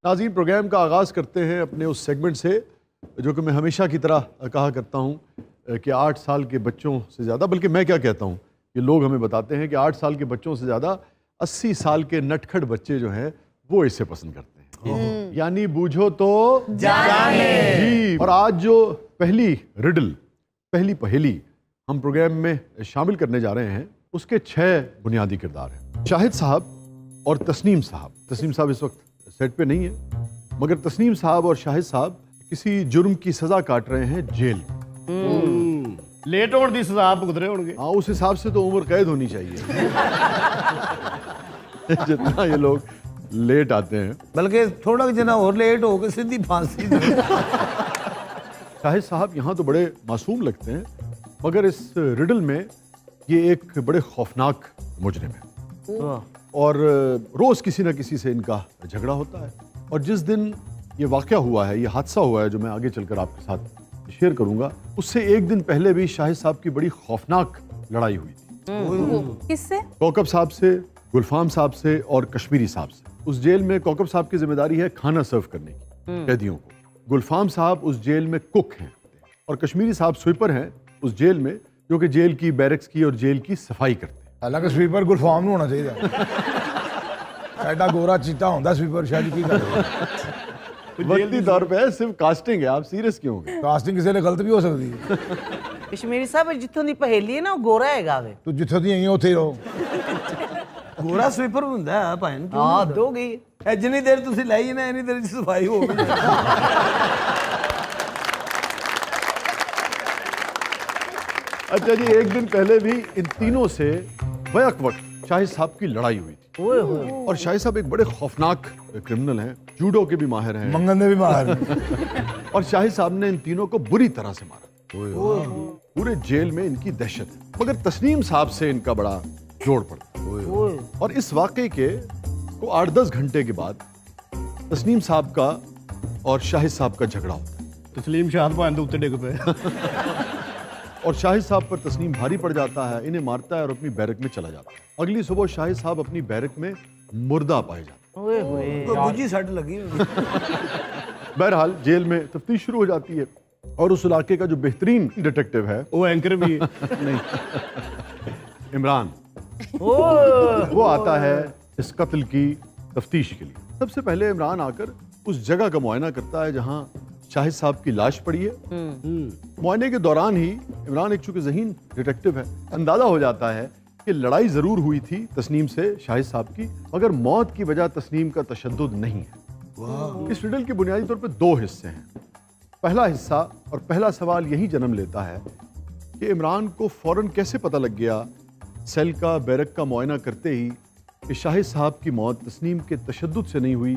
नाज़रीन, प्रोग्राम का आगाज़ करते हैं अपने उस सेगमेंट से जो कि मैं हमेशा की तरह कहा करता हूँ कि 8 साल के बच्चों से ज़्यादा, बल्कि मैं क्या कहता हूँ, ये लोग हमें बताते हैं कि 8 साल के बच्चों से ज़्यादा 80 साल के नटखट बच्चे जो हैं वो इसे पसंद करते हैं। यानी बूझो तो जाने जी। और आज जो पहली पहेली हम प्रोग्राम में शामिल करने जा रहे हैं उसके 6 बुनियादी किरदार हैं। शाहिद साहब और तस्नीम साहब। तस्नीम साहब इस वक्त सेट पे नहीं है, मगर तस्नीम साहब और शाहिद साहब किसी जुर्म की सजा काट रहे हैं जेल। लेट होने की सजा आप भुगत रहे होंगे। हाँ, उस हिसाब से तो उम्र कैद होनी चाहिए जितना ये लोग लेट आते हैं। बल्कि थोड़ा जना और लेट हो गए सीधी फांसी। शाहिद साहब यहाँ तो बड़े मासूम लगते हैं, मगर इस रिडल में ये एक बड़े खौफनाक मुजरिम है और रोज किसी न किसी से इनका झगड़ा होता है। और जिस दिन ये वाकया हुआ है, ये हादसा हुआ है जो मैं आगे चलकर आपके साथ शेयर करूंगा, उससे एक दिन पहले भी शाहिद साहब की बड़ी खौफनाक लड़ाई हुई थी। किससे? कौकब साहब से, गुलफाम साहब से और कश्मीरी साहब से। उस जेल में कौकब साहब की जिम्मेदारी है खाना सर्व करने की कैदियों को। गुलफाम साहब उस जेल में कुक हैं और कश्मीरी साहब स्वीपर हैं उस जेल में, जो कि जेल की बैरक्स की और जेल की सफाई करते हैं। हालांकि स्वीपर गुलफाम नहीं होना चाहिए। एडा गोरा चीटा होता स्वीपर शायद की वक्ती तौर पे सिर्फ कास्टिंग है, आप सीरियस क्यों हो गए? कास्टिंग किसी ने गलत भी हो सकती है। कश्मीरी साहब जितों दी पहेली है ना वो गोरा हैगा वे। तू जिथे दी आई उत्थे ही रहो। गोरा स्वीपर ਹੁੰਦਾ ਹੈ ਭਾਈ ਨੂੰ। हाँ दोगी ਇਹ ਜਿੰਨੀ ਦੇਰ ਤੁਸੀਂ ਲਾਈ ਨਾ ਇੰਨੀ ਦੇਰ ਚ ਸਫਾਈ ਹੋ ਗਈ। अच्छा जी, एक दिन पहले भी इन तीनों से बैक वक्त शाहिद साहब की लड़ाई हुई थी। और शाहिद साहब एक बड़े खौफनाक क्रिमिनल हैं, जूडो के भी माहिर हैं मंगन दे भी मार हैं। और शाहिद साहब ने इन तीनों को बुरी तरह से मारा। पूरे जेल में इनकी दहशत है, मगर तस्नीम साहब से इनका बड़ा जोड़ पड़ा। और इस वाकये के 8-10 घंटे के बाद तस्नीम साहब का और शाहिद साहब का झगड़ा होता है। तस्लीम शाह भाई के उत्ते डिग पे और शाहिद साहब पर तस्नीम भारी पड़ जाता है, इन्हें मारता है और अपनी बैरक में चला जाता है। अगली सुबह शाहिद साहब अपनी बैरक में मुर्दा पाए जाते ओए होए ਕੋਈ ਗੁੱਜੀ ਸੱਟ ਲੱਗੀ ਹੋगी। हैं। बहरहाल जेल में तफ्तीश शुरू हो जाती है और उस इलाके का जो बेहतरीन डिटेक्टिव है, वो एंकर भी नहीं, इमरान, वो आता है इस कत्ल की तफ्तीश के लिए। सबसे पहले इमरान आकर उस जगह का मुआयना करता है जहां शाहिद साहब की लाश पड़ी है। मुआयने के दौरान ही इमरान, एक चूंकि ज़हीन डिटेक्टिव है, अंदाजा हो जाता है कि लड़ाई जरूर हुई थी तस्नीम से शाहिद साहब की, मगर मौत की वजह तस्नीम का तशद्दुद नहीं है। इस रिडल के बुनियादी तौर पर 2 हिस्से हैं। पहला हिस्सा और पहला सवाल यही जन्म लेता है कि इमरान को फौरन कैसे पता लग गया सेल का, बैरक का मुआयना करते ही, कि शाहिद साहब की मौत तस्नीम के तशद्दुद से नहीं हुई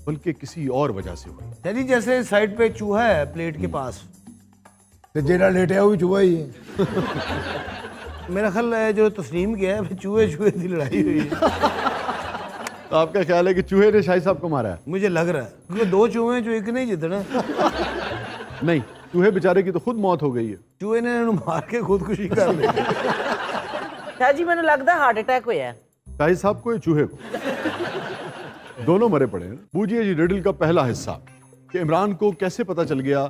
बल्कि किसी और वजह से हुई। यानी जैसे साइड पे चूहा है प्लेट के पास, ते जेड़ा लेटे वो भी चूहा ही है। मेरा ख्याल है जो तस्लीम किया है चूहे की लड़ाई हुई है। तो आपका ख्याल है कि चूहे ने शाहिद साहब को मारा है? मुझे लग रहा है क्योंकि 2 चूहे हैं जो एक नहीं जितना। नहीं, चूहे बेचारे की तो खुद मौत हो गई है। चूहे ने इन्हें मार के खुदकुशी कर ली। शाह जी मैंने लगता हार्ट अटैक होया है। शाहिद साहब को या चूहे को? दोनों मरे पड़े हैं। बूझिए जी रिडल का पहला हिस्सा कि इमरान को कैसे पता चल गया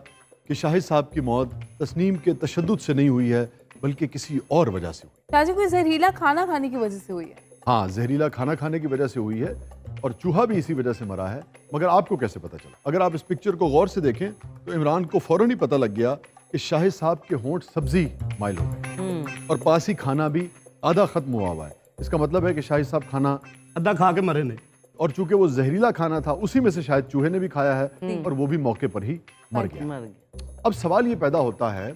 कि शाहिद साहब की मौत तस्नीम के तशद्दुद से नहीं हुई है बल्कि किसी और वजह से हुई। शाहजी कोई जहरीला खाना खाने की वजह से हुई है। हाँ, जहरीला खाना खाने की वजह से हुई है और चूहा भी इसी वजह से मरा है। मगर आपको कैसे पता चला? अगर आप इस पिक्चर को गौर से देखें तो इमरान को फौरन ही पता लग गया कि शाहिद साहब के होंठ सब्जी माइल हो गए और पास ही खाना भी आधा खत्म हुआ हुआ है। इसका मतलब है कि शाहिद साहब खाना अद्धा खा के मरे ने। और चूंकि वो जहरीला खाना था उसी में से शायद चूहे ने भी खाया है और वो भी मौके पर ही मर गया। अब सवाल ये पैदा होता है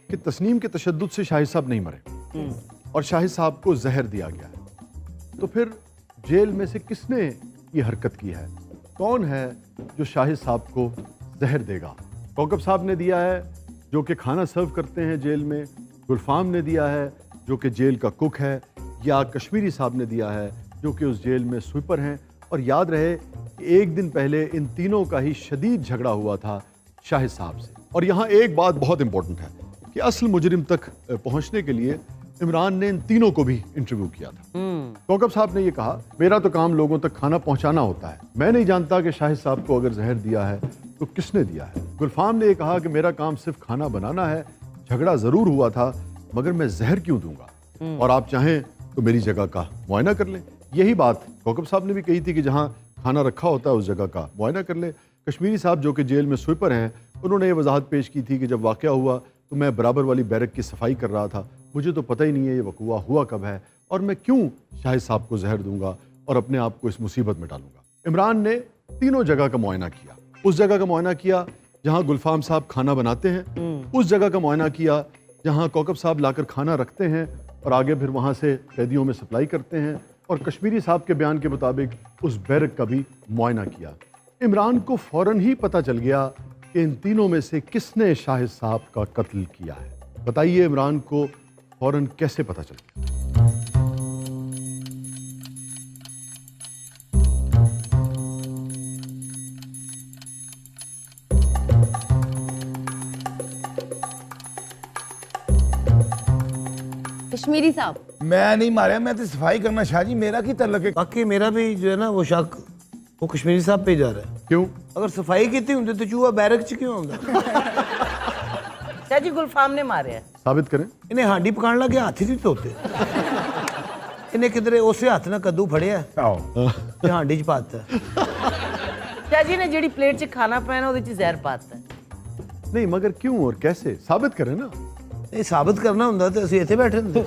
कि तस्नीम के तशद्दुद से शाहिद साहब नहीं मरे और शाहिद साहब को जहर दिया गया है, तो फिर जेल में से किसने ये हरकत की है? कौन है जो शाहिद साहब को जहर देगा? कौकब साहब ने दिया है जो कि खाना सर्व करते हैं जेल में, गुलफाम ने दिया है जो कि जेल का कुक है, या कश्मीरी साहब ने दिया है जो कि उस जेल में स्वीपर हैं? और याद रहे कि एक दिन पहले इन तीनों का ही शदीद झगड़ा हुआ था शाहिद साहब से। और यहाँ एक बात बहुत इंपॉर्टेंट है कि असल मुजरिम तक पहुँचने के लिए इमरान ने इन तीनों को भी इंटरव्यू किया था। कौकब साहब ने ये कहा, मेरा तो काम लोगों तक खाना पहुंचाना होता है, मैं नहीं जानता कि शाहिद साहब को अगर जहर दिया है तो किसने दिया है। गुलफाम ने ये कहा कि मेरा काम सिर्फ खाना बनाना है, झगड़ा जरूर हुआ था मगर मैं जहर क्यों दूंगा, और आप चाहें तो मेरी जगह का मुआयना कर लें। यही बात कौकब साहब ने भी कही थी कि जहाँ खाना रखा होता है उस जगह का मुआयना कर ले। कश्मीरी साहब जो कि जेल में स्वीपर हैं, उन्होंने ये वजाहत पेश की थी कि जब वाक़या हुआ तो मैं बराबर वाली बैरक की सफाई कर रहा था, मुझे तो पता ही नहीं है ये वक़ूआ हुआ कब है और मैं क्यों शाहिद साहब को जहर दूंगा और अपने आप को इस मुसीबत में डालूंगा। इमरान ने तीनों जगह का मुआयना किया। उस जगह का मुआयना किया जहाँ गुलफाम साहब खाना बनाते हैं, उस जगह का मुआयना किया जहाँ कौकब साहब लाकर खाना रखते हैं और आगे फिर वहाँ से कैदियों में सप्लाई करते हैं, और कश्मीरी साहब के बयान के मुताबिक उस बैरक का भी मुआयना किया। इमरान को फौरन ही पता चल गया कि इन तीनों में से किसने शाहिद साहब का कत्ल किया है। बताइए इमरान को फौरन कैसे पता चल गया? कश्मीरी साहब, मैं नहीं मारिया, मैं तो सफाई करना। शाह जी मेरा की तल्लक है? बाकी मेरा भी जो है ना वो शक वो कश्मीरी साहब पे जा रहा है। क्यों? अगर सफाई की होंगे तो चूहा बैरक च क्यों आਉਂਦਾ? शाह जी गुलफाम ने मारे। साबित करें। ਇਹਨੇ ਹਾਂਡੀ ਪਕਾਣ ਲੱਗੇ ਹੱਥ ਹੀ ਨਹੀਂ ਧੋਤੇ। ਇਹਨੇ ਕਿਧਰੇ ਉਸੇ ਹੱਥ ਨਾਲ ਕੱਦੂ ਫੜਿਆ आओ ਤੇ ਹਾਂਡੀ 'ਚ ਪਾਤਾ। शाह जी ने ਜਿਹੜੀ ਪਲੇਟ 'ਚ ਖਾਣਾ ਪਾਇਆ ਉਹਦੇ 'ਚ ਜ਼ਹਿਰ ਪਾਤਾ। नहीं मगर क्यों और कैसे साबित करें ना। ਇਹ ਸਾਬਤ ਕਰਨਾ ਹੁੰਦਾ ਤੇ ਅਸੀਂ ਇੱਥੇ ਬੈਠੇ ਹੁੰਦੇ।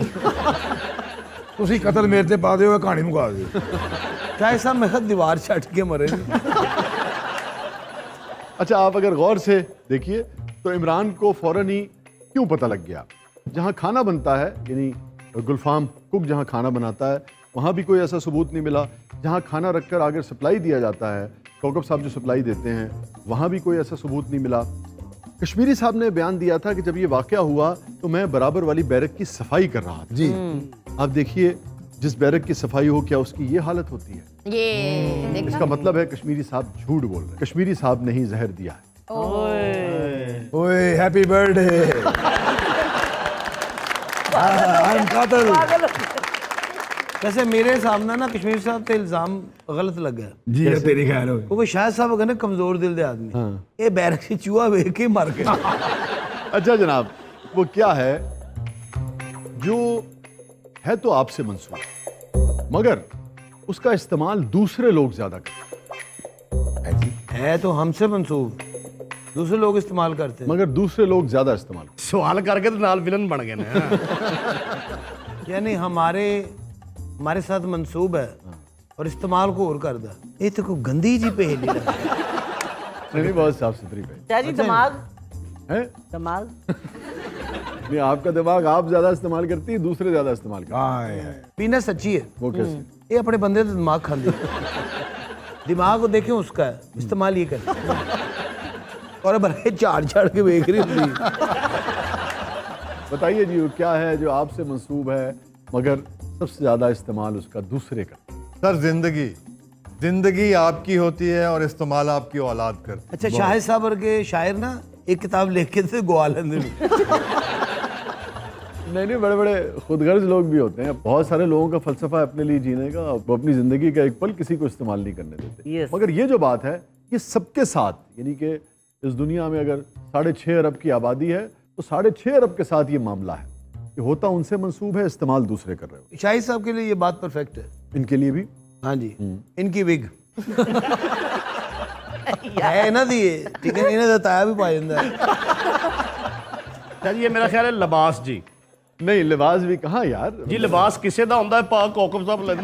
ਤੁਸੀਂ ਕਤਲ ਮੇਰੇ ਤੇ ਪਾ ਦਿਓ, ਇਹ ਕਹਾਣੀ ਮੁਕਾ ਦਿਓ। शायद साहब मैं दीवार छट के मरे। अच्छा, आप अगर गौर से देखिए तो इमरान को फौरन ही क्यों पता लग गया? जहाँ खाना बनता है, यानी गुलफाम कुक जहाँ खाना बनाता है, वहाँ भी कोई ऐसा सबूत नहीं मिला। जहाँ खाना रखकर आगे सप्लाई दिया जाता है, कौकब साहब जो सप्लाई देते हैं, वहाँ भी कोई ऐसा सबूत नहीं मिला। कश्मीरी साहब ने बयान दिया था कि जब ये वाक़या हुआ तो मैं बराबर वाली बैरक की सफाई कर रहा था। जी आप देखिए, जिस बैरक की सफाई हो क्या उसकी ये हालत होती है। ये देखा? इसका मतलब है कश्मीरी साहब झूठ बोल रहे हैं। कश्मीरी साहब ने ही जहर दिया है। ओए हैप्पी बर्थडे। आई एम कातिल। वैसे मेरे हिसाब ਨਾਲ ਨਾ कश्मीर साहब ਤੇ ਇਲਜ਼ਾਮ गलत ਲੱਗਾ। जी ये तेरी खैर होगी। ਉਹ ਸ਼ਾਹਿਦ ਸਾਹਿਬ ਕਹਿੰਦੇ ਕਮਜ਼ੋਰ ਦਿਲ ਦੇ ਆਦਮੀ। ਇਹ बैरक से चूहा ਵੇਖ ਕੇ मर गया। अच्छा जनाब, वो क्या है जो है तो आपसे मंसूब मगर उसका इस्तेमाल दूसरे लोग ज्यादा करते हैं, है तो हमसे मंसूब, दूसरे लोग इस्तेमाल करते हैं। मगर दूसरे लोग ज्यादा इस्तेमाल करते सवाल करके तो नाल विलन बन गए ने। यानी हमारे साथ मंसूब है और इस्तेमाल को और करदा। ये तो कोई गंदी जी पहेली लग रही है। हैं। नहीं, बहुत साफ सुथरी पे शाह जी दिमाग है। दिमाग नहीं, आपका दिमाग आप ज्यादा इस्तेमाल करती है, दूसरे ज्यादा इस्तेमाल करते हाय हाय। पीना सच्ची है। हैं। वो कैसे? ये अपने बंदे का दिमाग खाते दिमाग को देखें उसका है, इस्तेमाल ये कर और बड़े झाड़ के देख रही होती। बताइए जी, वो क्या है जो आपसे मंसूब है मगर सबसे ज्यादा इस्तेमाल उसका दूसरे का? सर जिंदगी आपकी होती है और इस्तेमाल आपकी औलाद करती अच्छा, शाहिद साहब वर्गे शायर ना एक किताब लिख के तो गवा लेंगे। नहीं, बड़े बड़े खुदगर्ज लोग भी होते हैं। बहुत सारे लोगों का फलसफा अपने लिए जीने का, वो अपनी जिंदगी का एक पल किसी को इस्तेमाल नहीं करने देते। Yes. मगर ये जो बात है, ये सबके साथ, यानी कि इस दुनिया में अगर 6.5 अरब की आबादी है तो 6.5 अरब के साथ ये मामला है कि होता उनसे मंसूब है, इस्तेमाल दूसरे कर रहे हो। शाहिद साहब के लिए ये बात परफेक्ट है। इनके लिए भी हाँ जी, इनकी विग है ना दी, ठीक है, इन्हें बताया भी पा जाता है। शाह जी ये मेरा ख्याल है लिबास जी। नहीं, लिबास भी कहाँ यार। जी लिबास किसे दा ਹੁੰਦਾ ਹੈ ਪਾ ਕੋਕਬ ਸਾਹਿਬ ਲੈਂਦੇ।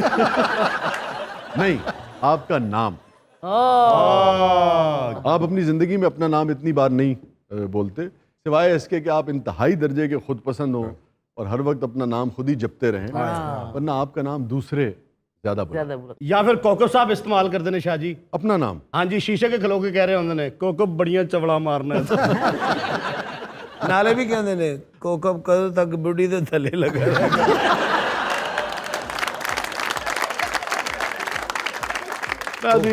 नहीं, आपका नाम। आप अपनी जिंदगी में अपना नाम इतनी बार नहीं बोलते, सिवाय इसके कि आप इंतहाई दर्जे के खुद पसंद हो और हर वक्त अपना नाम खुद ही जपते रहें, वरना आपका नाम दूसरे ज्यादा बोलते हैं। ज्यादा बुरा। या फिर कोकब साहब इस्तेमाल करते हैं शाह जी। अपना नाम। हाँ जी, शीशे के खलो के कह रहे होंगे ने कोकब बढ़िया चवड़ा मारना है। नाले भी कहते ने कोकब कदों तक बुढ़ी दे थले लगा रहेगा।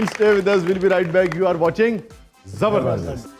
Stay with us. We'll be right back. You are watching Zabardast.